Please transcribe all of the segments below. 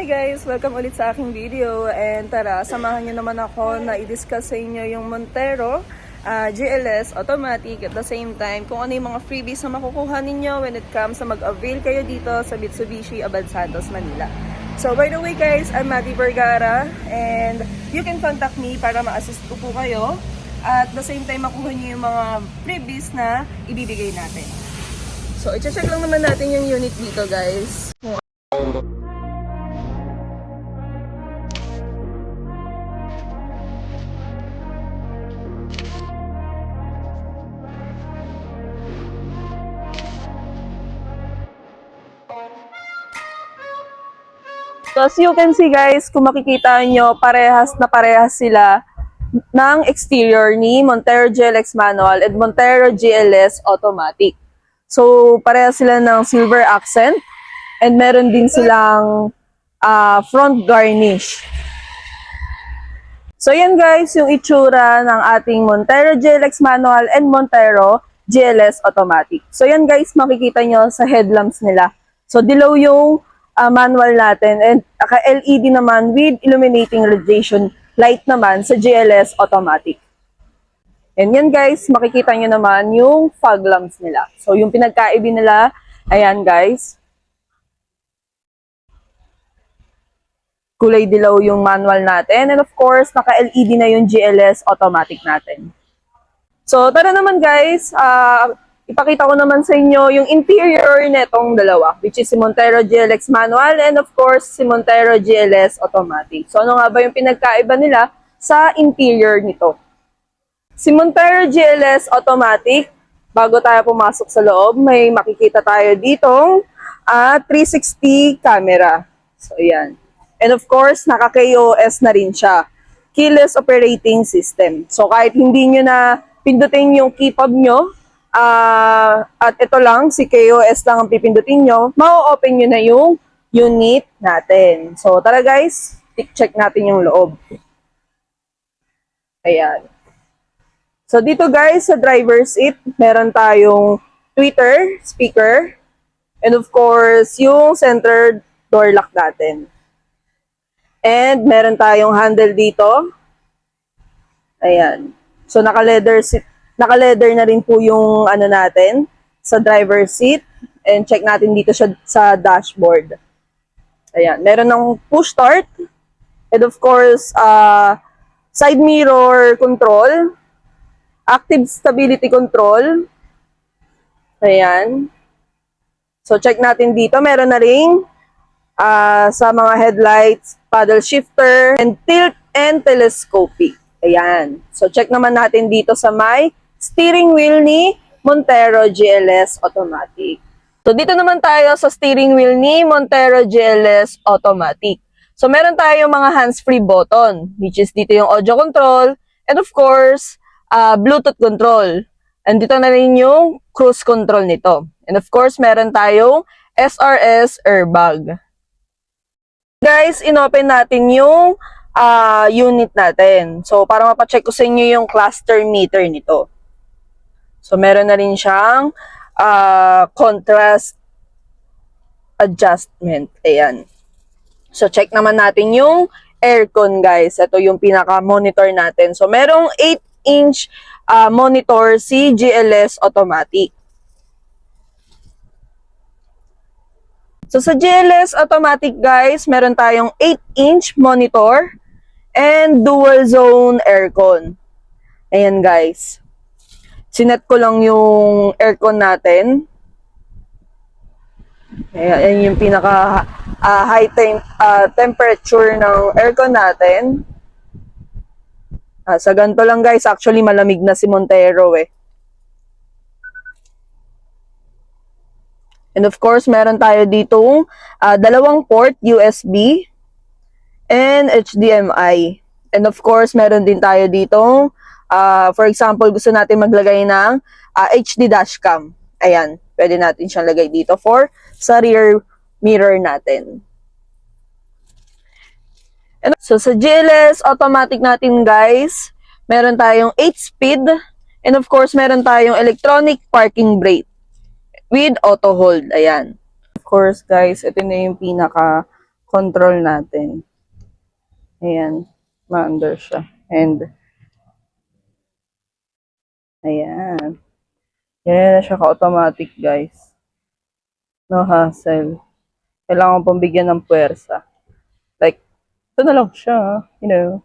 Hi guys! Welcome ulit sa aking video and tara, samahan nyo naman ako na i-discuss sa inyo yung Montero GLS Automatic at the same time kung ano yung mga freebies na makukuha ninyo when it comes sa mag-avail kayo dito sa Mitsubishi Abad Santos, Manila. So by the way guys, I'm Mati Vergara and you can contact me para ma-assist ko po kayo at the same time makuha nyo yung mga freebies na ibibigay natin. So i-check lang naman natin yung unit dito guys. So as you can see guys, kung makikita nyo, parehas sila ng exterior ni Montero GLX Manual and Montero GLS Automatic. So parehas sila ng silver accent and meron din silang front garnish. So yan guys, yung itsura ng ating Montero GLX Manual and Montero GLS Automatic. So yan guys, makikita nyo sa headlamps nila. So dilaw yung manual natin and naka-LED naman with illuminating radiation light naman sa GLS Automatic. And yan guys, makikita nyo naman yung fog lamps nila. So yung pinagkaiba nila, ayan guys. Kulay dilaw yung manual natin and of course, naka-LED na yung GLS Automatic natin. So tara naman guys, ipakita ko naman sa inyo yung interior netong dalawa, which is si Montero GLX Manual and of course si Montero GLS Automatic. So ano nga ba yung pinagkaiba nila sa interior nito? Si Montero GLS Automatic, bago tayo pumasok sa loob, may makikita tayo ditong 360 camera. So yan. And of course, naka-KOS na rin siya. Keyless Operating System. So kahit hindi nyo na pindutin yung key fob nyo, at ito lang, si KOS lang ang pipindutin nyo, ma-open nyo na yung unit natin. So, tara guys, check natin yung loob. Ayan. So, dito guys, sa driver's seat, meron tayong tweeter, speaker, and of course, yung center door lock natin. And, meron tayong handle dito. Ayan. So, naka-leather seat. Naka-leather na rin po yung ano natin sa driver's seat. And check natin dito siya sa dashboard. Ayan. Meron ng push start. And of course, side mirror control. Active stability control. Ayan. So check natin dito. Meron na rin sa mga headlights, paddle shifter, and tilt and telescopic. Ayan. So check naman natin dito sa may steering wheel ni Montero GLS Automatic. So dito naman tayo sa steering wheel ni Montero GLS Automatic. So meron tayong mga hands-free button, which is dito yung audio control and of course, Bluetooth control. And dito na rin yung cruise control nito. And of course, meron tayong SRS airbag. Guys, inopen natin yung unit natin. So para mapacheck ko sa inyo yung cluster meter nito. So, meron na rin siyang contrast adjustment. Ayan. So, check naman natin yung aircon, guys. Ito yung pinaka-monitor natin. So, merong 8-inch monitor si GLS Automatic. So, sa GLS Automatic, guys, meron tayong 8-inch monitor and dual zone aircon. Ayan, guys. Sinet ko lang yung aircon natin. Ayan yung pinaka high temperature ng aircon natin. Sa ganito lang guys, actually malamig na si Montero eh. And of course, meron tayo ditong dalawang port USB and HDMI. And of course, meron din tayo ditong for example, gusto natin maglagay ng HD dashcam. Ayan, pwede natin siyang lagay dito sa rear mirror natin. And so, sa GLS Automatic natin, guys, meron tayong 8-speed and of course, meron tayong electronic parking brake with auto hold. Ayan. Of course, guys, ito na yung pinaka control natin. Ayan, ma-under siya. And, ayan. Yan na siya ka-automatic, guys. No hassle. Kailangan pang bigyan ng puwersa. Like, ito na lang siya, you know.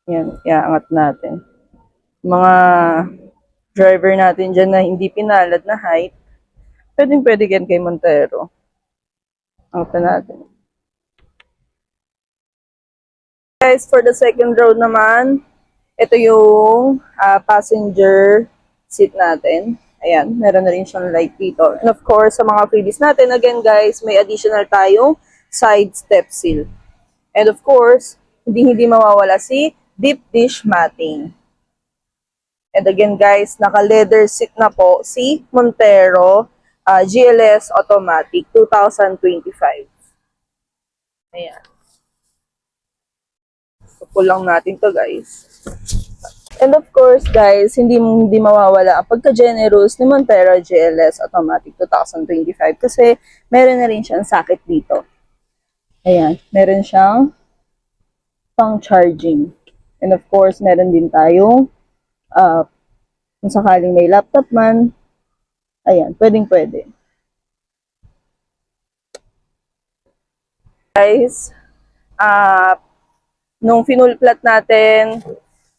Yan, iaangat natin. Mga driver natin dyan na hindi pinalad na height, pwede yan kay Montero. Angat natin. Guys, for the second row naman, ito yung passenger seat natin. Ayan, meron na rin siyang light dito. And of course, sa mga freebies natin, again guys, may additional tayong side step seal. And of course, hindi mawawala si deep dish matting. And again guys, naka-leather seat na po si Montero GLS Automatic 2025. Ayan. So, pull lang natin to guys. And of course guys, hindi mawawala ang pagka-generous ni Montero GLS Automatic 2025 kasi meron na rin siyang socket dito. Ayan, meron siyang pang charging. And of course, meron din tayong kung sakaling may laptop man, ayan, pwede. Guys, nung full flat natin,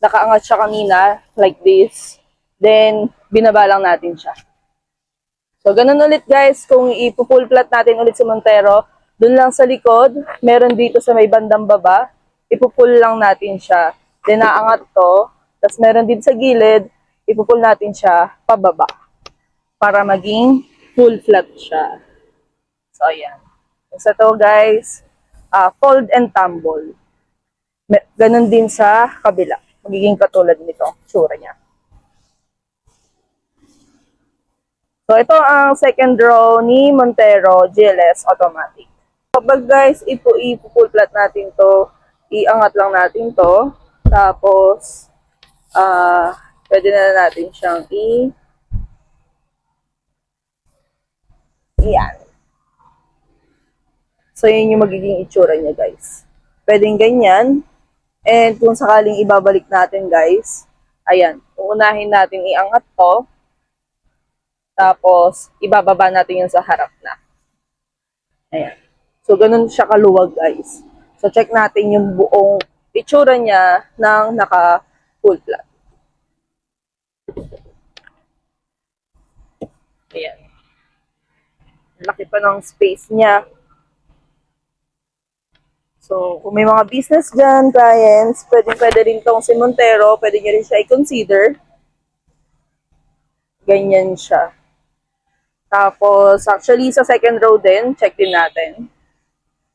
nakaangat siya kanina, like this. Then, binaba lang natin siya. So, ganun ulit guys, kung ipo-full flat natin ulit si Montero, dun lang sa likod, meron dito sa may bandang baba, ipo-pull lang natin siya. Then, naangat to, tapos meron dito sa gilid, ipo-pull natin siya pababa para maging full flat siya. So, ayan. Sa to guys, fold and tumble. Ganun din sa kabila. Magiging katulad nito, tsura niya. So, ito ang second row ni Montero GLS Automatic. Kapag guys, ipo-full flat natin to, iangat lang natin to. Tapos, pwede na natin siyang iyan. So, yun yung magiging itsura niya guys. Pwedeng ganyan. And kung sakaling ibabalik natin guys, ayan, uunahin natin iangat to. Tapos, ibababa natin yung sa harap na. Ayan. So, ganun siya kaluwag guys. So, check natin yung buong itsura niya ng naka-full flat. Ayan. Laki pa ng space niya. So, kung may mga business dyan, clients, pwede rin tong si Montero, pwede nyo rin siya i-consider. Ganyan siya. Tapos, actually, sa second row din, check din natin.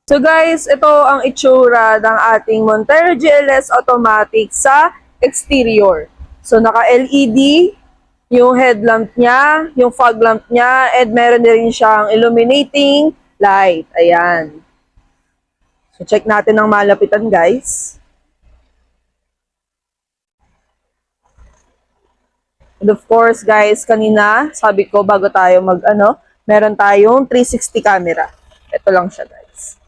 So guys, ito ang itsura ng ating Montero GLS Automatic sa exterior. So, naka-LED yung headlamp niya, yung fog lamp niya, and meron din siyang illuminating light. Ayan. So, check natin ang malapitan, guys. And of course, guys, kanina, sabi ko, bago tayo meron tayong 360 camera. Ito lang siya, guys.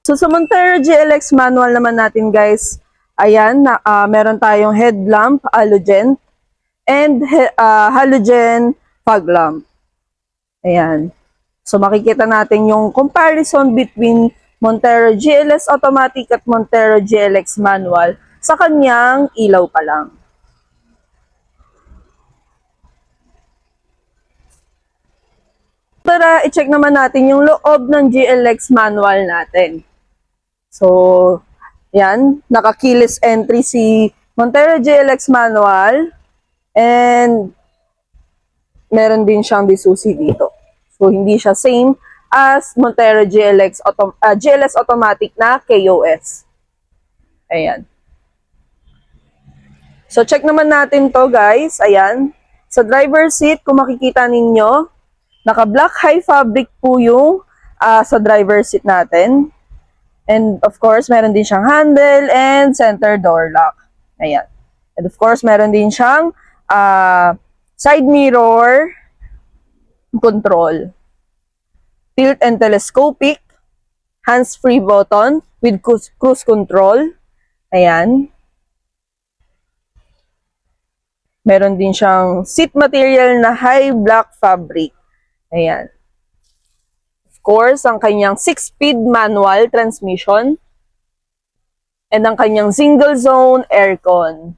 So, sa Montero GLX manual naman natin, guys, ayan, meron tayong headlamp, halogen, and halogen fog lamp. Ayan. So, makikita natin yung comparison between Montero GLS Automatic at Montero GLX Manual sa kanyang ilaw pa lang. Tara, i-check naman natin yung loob ng GLX Manual natin. So, yan. Naka-keyless entry si Montero GLX Manual and meron din siyang disusi dito. So, hindi siya same as Montero GLS Automatic na KOS. Ayan. So, check naman natin to guys. Ayan. Sa driver seat, kung makikita ninyo, naka-black high fabric po yung sa driver seat natin. And of course, meron din siyang handle and center door lock. Ayan. And of course, meron din siyang side mirror control, tilt and telescopic, hands-free button with cruise control. Ayan. Meron din siyang seat material na high black fabric. Ayan. Of course, ang kanyang 6-speed manual transmission and ang kanyang single zone aircon.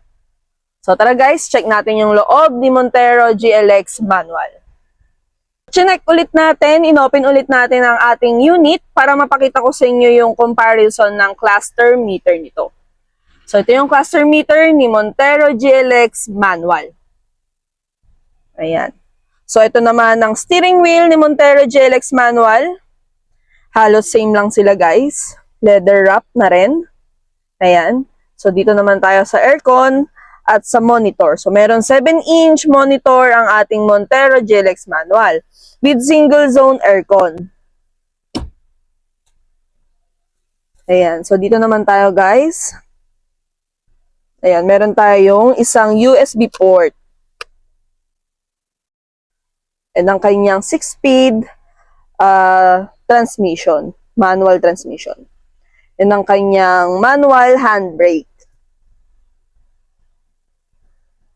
So tara guys, check natin yung loob ni Montero GLX manual. Chinek ulit natin, inopen ulit natin ang ating unit para mapakita ko sa inyo yung comparison ng cluster meter nito. So ito yung cluster meter ni Montero GLX manual. Ayan. So ito naman ang steering wheel ni Montero GLX manual. Halos same lang sila guys. Leather wrap na rin. Ayan. So, dito naman tayo sa aircon at sa monitor. So, meron 7-inch monitor ang ating Montero GLX manual with single zone aircon. Ayan. So, dito naman tayo guys. Ayan. Meron tayong isang USB port. And ang kanyang 6-speed transmission. Manual transmission. And ang kanyang manual handbrake.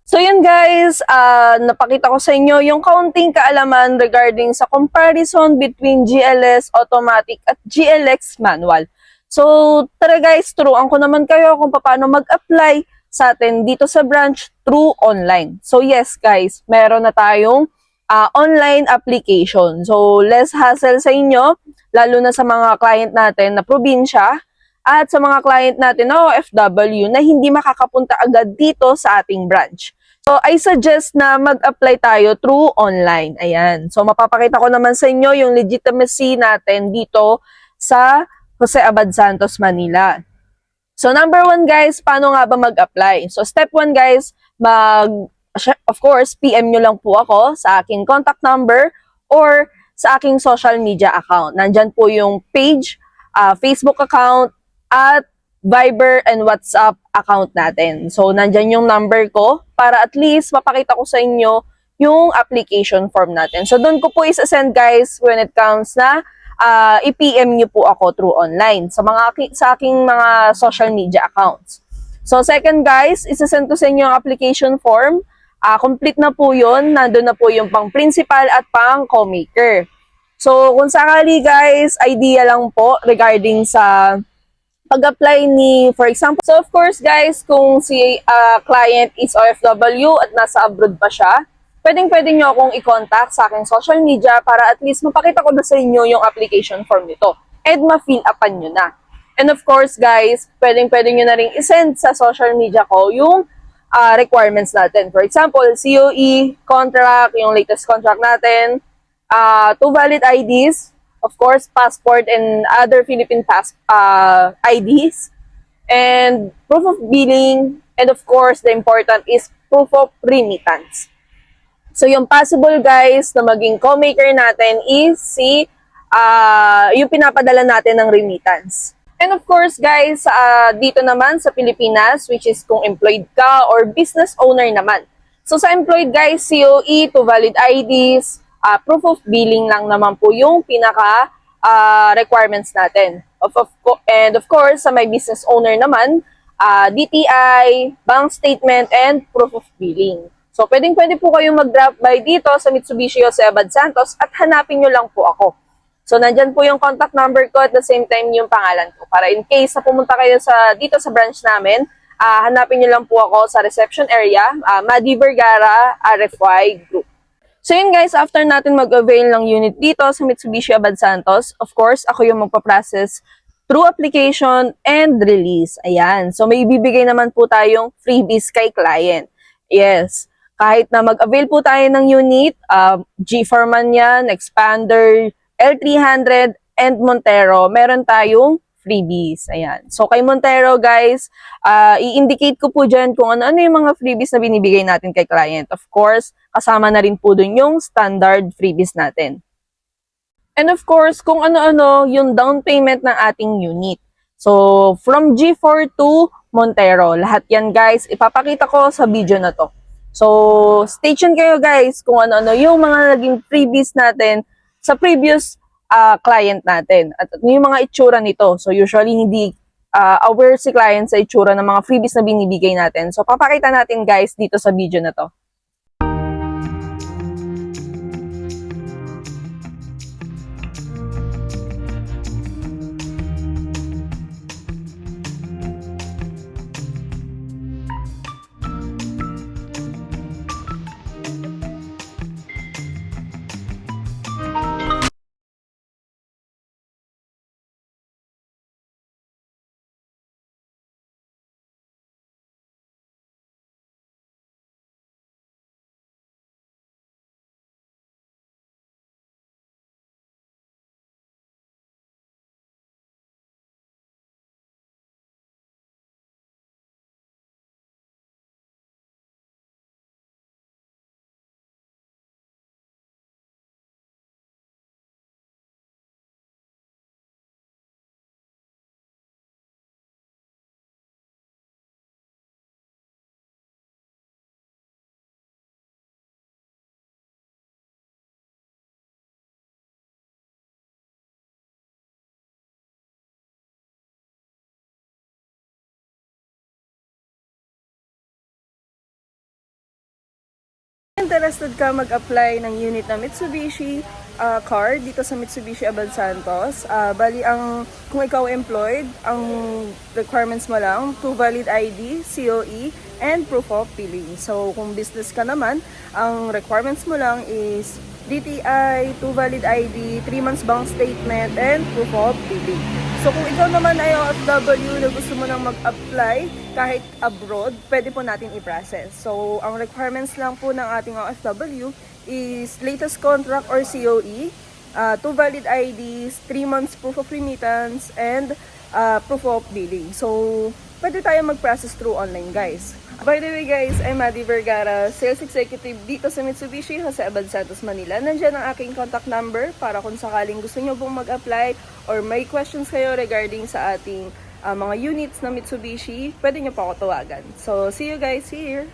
So yun guys, napakita ko sa inyo yung kaunting kaalaman regarding sa comparison between GLS automatic at GLX manual. So tara guys, turuan ko naman kayo kung paano mag-apply sa atin dito sa branch through online. So yes guys, meron na tayong online application. So less hassle sa inyo, lalo na sa mga client natin na probinsya, at sa mga client natin na OFW na hindi makakapunta agad dito sa ating branch. So, I suggest na mag-apply tayo through online. Ayan. So, mapapakita ko naman sa inyo yung legitimacy natin dito sa Jose Abad Santos, Manila. So, number 1 guys, paano nga ba mag-apply? So, step 1 guys, of course, PM nyo lang po ako sa aking contact number or sa aking social media account. Nandyan po yung page, Facebook account, at Viber and WhatsApp account natin. So, nandyan yung number ko para at least mapakita ko sa inyo yung application form natin. So, doon ko po isa-send guys when it comes na i-PM nyo po ako through online sa aking mga social media accounts. So, second guys, isa-send ko sa inyo ang application form. Complete na po yun. Nandun na po yung pang principal at pang co-maker. So, kung sakali guys, idea lang po regarding sa pag-apply ni, for example, so of course guys, kung si client is OFW at nasa abroad pa siya, pwedeng-pwede nyo akong i-contact sa aking social media para at least mapakita ko na sa inyo yung application form nito and ma-fill upan nyo na. And of course guys, pwedeng-pwede nyo na rin isend sa social media ko yung requirements natin. For example, COE, contract, yung latest contract natin, 2 valid IDs, of course, passport and other Philippine IDs, and proof of billing, and of course, the important is proof of remittance. So, yung possible guys na maging co-maker natin is yung pinapadala natin ng remittance. And of course guys, dito naman sa Pilipinas, which is kung employed ka or business owner naman. So, sa employed guys, COE, 2 valid IDs, proof of billing lang naman po yung pinaka requirements natin. And of course, sa may business owner naman, DTI, bank statement, and proof of billing. So, pwedeng-pwede po kayong mag-drop by dito sa Mitsubishi Jose Abad Santos at hanapin nyo lang po ako. So, nandyan po yung contact number ko at the same time yung pangalan ko. Para in case na pumunta kayo dito sa branch namin, hanapin nyo lang po ako sa reception area, Madi Vergara, RFY Group. So yun guys, after natin mag-avail ng unit dito sa Mitsubishi Abad Santos, of course, ako yung magpa-process through application and release. Ayan. So may ibibigay naman po tayong freebies kay client. Yes. Kahit na mag-avail po tayo ng unit, G4 man yan, Expander, L300, and Montero, meron tayong freebies. Ayan. So, kay Montero, guys, i-indicate ko po dyan kung ano-ano yung mga freebies na binibigay natin kay client. Of course, kasama na rin po dun yung standard freebies natin. And of course, kung ano-ano yung down payment ng ating unit. So, from G4 to Montero, lahat yan guys, ipapakita ko sa video na to. So, stay tuned kayo guys kung ano-ano yung mga naging freebies natin sa previous client natin. At yung mga itsura nito. So, usually hindi aware si client sa itsura ng mga freebies na binibigay natin. So, papakita natin guys dito sa video na to. Interested ka mag-apply ng unit na Mitsubishi car dito sa Mitsubishi Abad Santos, bali kung ikaw employed, ang requirements mo lang, 2 valid ID, COE, and proof of billing. So kung business ka naman, ang requirements mo lang is DTI, 2 valid ID, 3 months bank statement, and proof of billing. So kung ikaw naman ay OFW na gusto mo nang mag-apply kahit abroad, pwede po natin i-process. So ang requirements lang po ng ating OFW is latest contract or COE, 2 valid IDs, 3 months proof of remittance, and proof of billing. So pwede tayo mag-process through online guys. By the way guys, I'm Maddie Vergara, Sales Executive dito sa Mitsubishi, Jose Abad Santos, Manila. Nandiyan ang aking contact number para kung sakaling gusto nyo pong mag-apply or may questions kayo regarding sa ating mga units na Mitsubishi, pwede nyo pa ako tawagan. So, see you guys here!